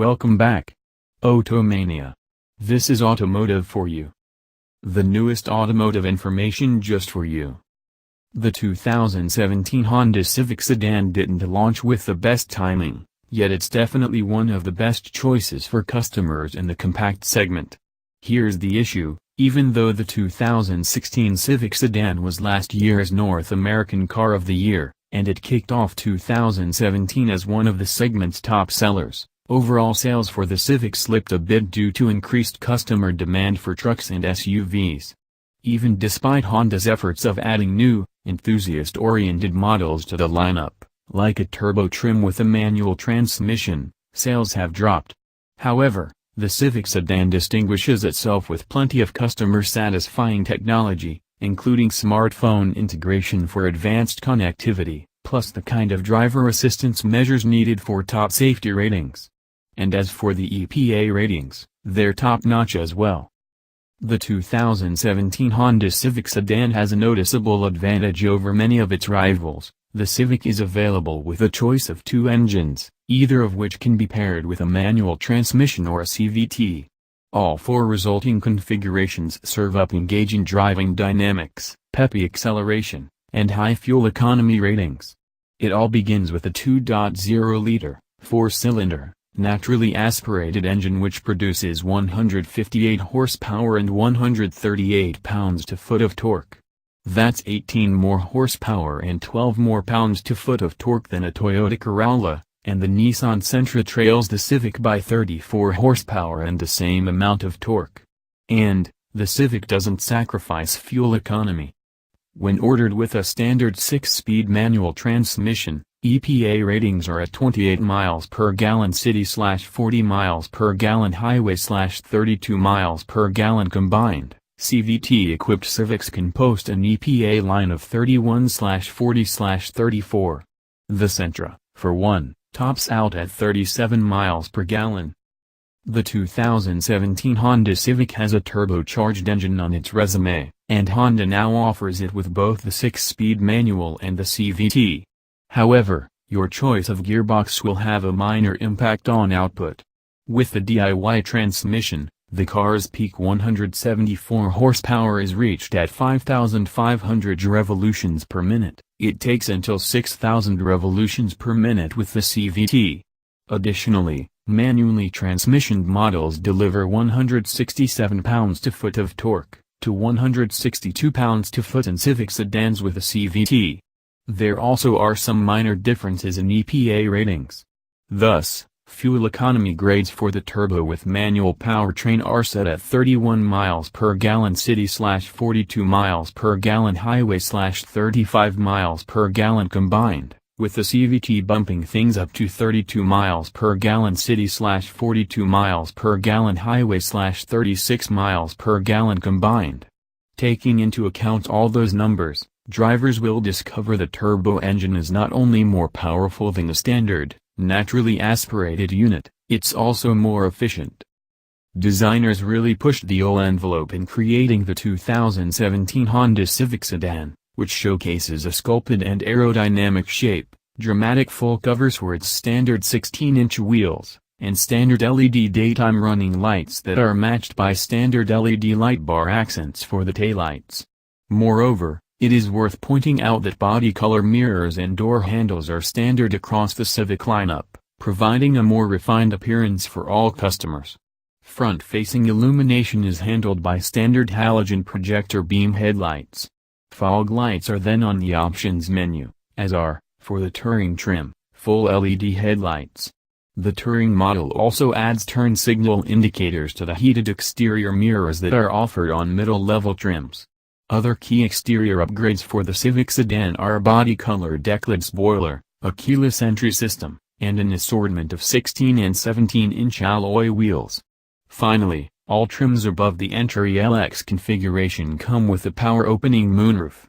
Welcome back, Automania. This is automotive for you. The newest automotive information just for you. The 2017 Honda Civic Sedan didn't launch with the best timing, yet it's definitely one of the best choices for customers in the compact segment. Here's the issue: even though the 2016 Civic Sedan was last year's North American Car of the Year, and it kicked off 2017 as one of the segment's top sellers, overall sales for the Civic slipped a bit due to increased customer demand for trucks and SUVs. Even despite Honda's efforts of adding new, enthusiast-oriented models to the lineup, like a turbo trim with a manual transmission, sales have dropped. However, the Civic Sedan distinguishes itself with plenty of customer-satisfying technology, including smartphone integration for advanced connectivity, plus the kind of driver assistance measures needed for top safety ratings. And as for the EPA ratings, they're top-notch as well. The 2017 Honda Civic Sedan has a noticeable advantage over many of its rivals. The Civic is available with a choice of two engines, either of which can be paired with a manual transmission or a CVT. All four resulting configurations serve up engaging driving dynamics, peppy acceleration, and high fuel economy ratings. It all begins with a 2.0-liter, four-cylinder, naturally aspirated engine which produces 158 horsepower and 138 pounds-to-foot of torque. That's 18 more horsepower and 12 more pounds-to-foot of torque than a Toyota Corolla, and the Nissan Sentra trails the Civic by 34 horsepower and the same amount of torque. And, the Civic doesn't sacrifice fuel economy. When ordered with a standard 6-speed manual transmission, EPA ratings are at 28 miles per gallon city/40 miles per gallon highway/32 miles per gallon combined. CVT-equipped Civics can post an EPA line of 31/40/34. The Sentra, for one, tops out at 37 miles per gallon. The 2017 Honda Civic has a turbocharged engine on its resume, and Honda now offers it with both the 6-speed manual and the CVT. However, your choice of gearbox will have a minor impact on output. With the DIY transmission, the car's peak 174 horsepower is reached at 5,500 revolutions per minute. It takes until 6,000 revolutions per minute with the CVT. Additionally, manually transmissioned models deliver 167 pounds-to-foot of torque, to 162 pounds-to-foot in Civic sedans with a CVT. There also are some minor differences in EPA ratings. Thus, fuel economy grades for the turbo with manual powertrain are set at 31 miles per gallon city/42 miles per gallon highway/35 miles per gallon combined, with the CVT bumping things up to 32 miles per gallon city/42 miles per gallon highway/36 miles per gallon combined. Taking into account all those numbers, drivers will discover the turbo engine is not only more powerful than the standard, naturally aspirated unit, it's also more efficient. Designers really pushed the envelope in creating the 2017 Honda Civic Sedan, which showcases a sculpted and aerodynamic shape, dramatic full covers for its standard 16-inch wheels, and standard LED daytime running lights that are matched by standard LED light bar accents for the taillights. Moreover, it is worth pointing out that body color mirrors and door handles are standard across the Civic lineup, providing a more refined appearance for all customers. Front-facing illumination is handled by standard halogen projector beam headlights. Fog lights are then on the options menu, as are, for the Touring trim, full LED headlights. The Touring model also adds turn signal indicators to the heated exterior mirrors that are offered on middle-level trims. Other key exterior upgrades for the Civic Sedan are a body-color decklid spoiler, a keyless entry system, and an assortment of 16 and 17-inch alloy wheels. Finally, all trims above the Entry LX configuration come with a power-opening moonroof.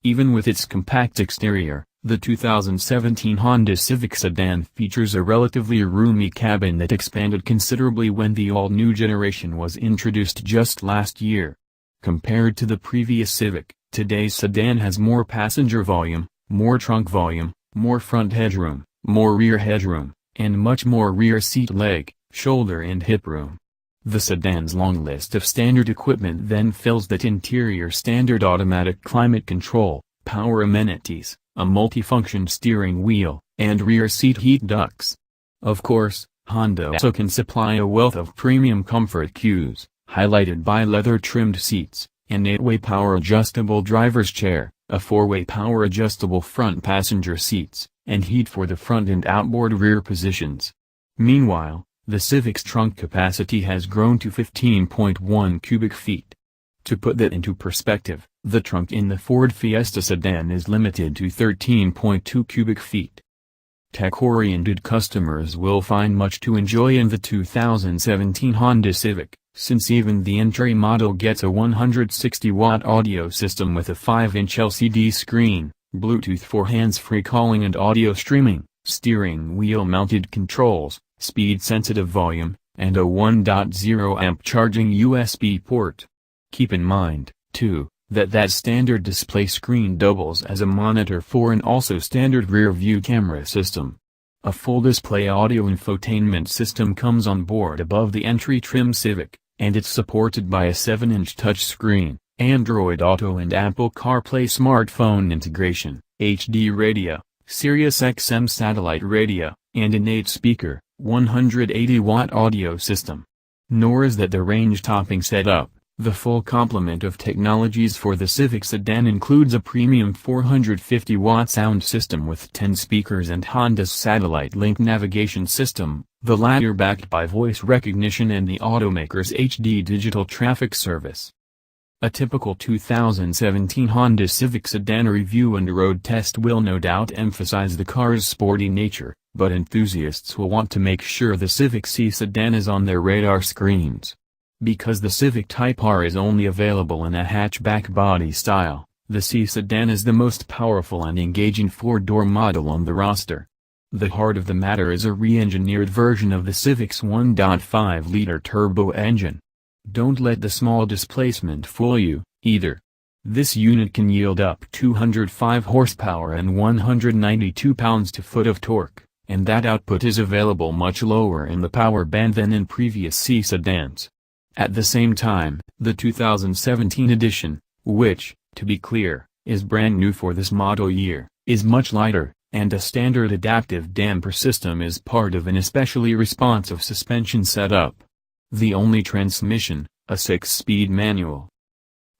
Even with its compact exterior, the 2017 Honda Civic Sedan features a relatively roomy cabin that expanded considerably when the all-new generation was introduced just last year. Compared to the previous Civic, today's sedan has more passenger volume, more trunk volume, more front headroom, more rear headroom, and much more rear seat leg, shoulder and hip room. The sedan's long list of standard equipment then fills that interior: standard automatic climate control, power amenities, a multifunction steering wheel, and rear seat heat ducts. Of course, Honda also can supply a wealth of premium comfort cues, highlighted by leather-trimmed seats, an 8-way power-adjustable driver's chair, a 4-way power-adjustable front passenger seats, and heat for the front and outboard rear positions. Meanwhile, the Civic's trunk capacity has grown to 15.1 cubic feet. To put that into perspective, the trunk in the Ford Fiesta sedan is limited to 13.2 cubic feet. Tech-oriented customers will find much to enjoy in the 2017 Honda Civic, since even the entry model gets a 160-watt audio system with a 5-inch LCD screen, Bluetooth for hands-free calling and audio streaming, steering wheel-mounted controls, speed-sensitive volume, and a 1.0 amp charging USB port. Keep in mind, too, that standard display screen doubles as a monitor for an also standard rear-view camera system. A full display audio infotainment system comes on board above the entry trim Civic, and it's supported by a 7-inch touchscreen, Android Auto and Apple CarPlay smartphone integration, HD radio, Sirius XM satellite radio, and an 8-speaker, 180-watt audio system. Nor is that the range-topping setup. The full complement of technologies for the Civic sedan includes a premium 450-watt sound system with 10 speakers and Honda's satellite-linked navigation system, the latter backed by voice recognition and the automaker's HD digital traffic service. A typical 2017 Honda Civic sedan review and road test will no doubt emphasize the car's sporty nature, but enthusiasts will want to make sure the Civic C sedan is on their radar screens. Because the Civic Type R is only available in a hatchback body style, the C sedan is the most powerful and engaging 4-door model on the roster. The heart of the matter is a re-engineered version of the Civic's 1.5-liter turbo engine. Don't let the small displacement fool you, either. This unit can yield up 205 horsepower and 192 pounds-to-foot of torque, and that output is available much lower in the power band than in previous C sedans. At the same time, the 2017 edition, which, to be clear, is brand new for this model year, is much lighter, and a standard adaptive damper system is part of an especially responsive suspension setup. The only transmission, a 6-speed manual.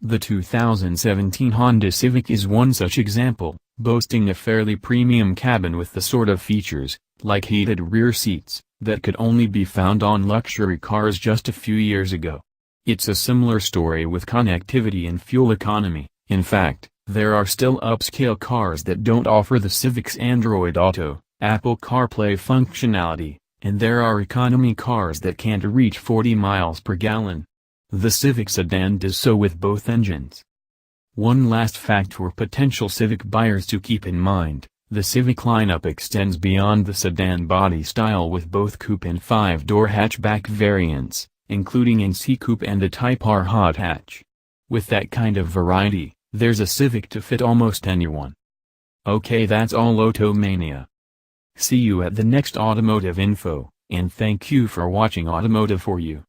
The 2017 Honda Civic is one such example, boasting a fairly premium cabin with the sort of features, like heated rear seats, that could only be found on luxury cars just a few years ago. It's a similar story with connectivity and fuel economy. In fact, there are still upscale cars that don't offer the Civic's Android Auto, Apple CarPlay functionality, and there are economy cars that can't reach 40 miles per gallon. The Civic sedan does so with both engines. One last fact for potential Civic buyers to keep in mind. The Civic lineup extends beyond the sedan body style with both coupe and 5-door hatchback variants, including an C Coupe and the Type R hot hatch. With that kind of variety, there's a Civic to fit almost anyone. Okay, that's all Automania. See you at the next automotive info, and thank you for watching Automotive for You.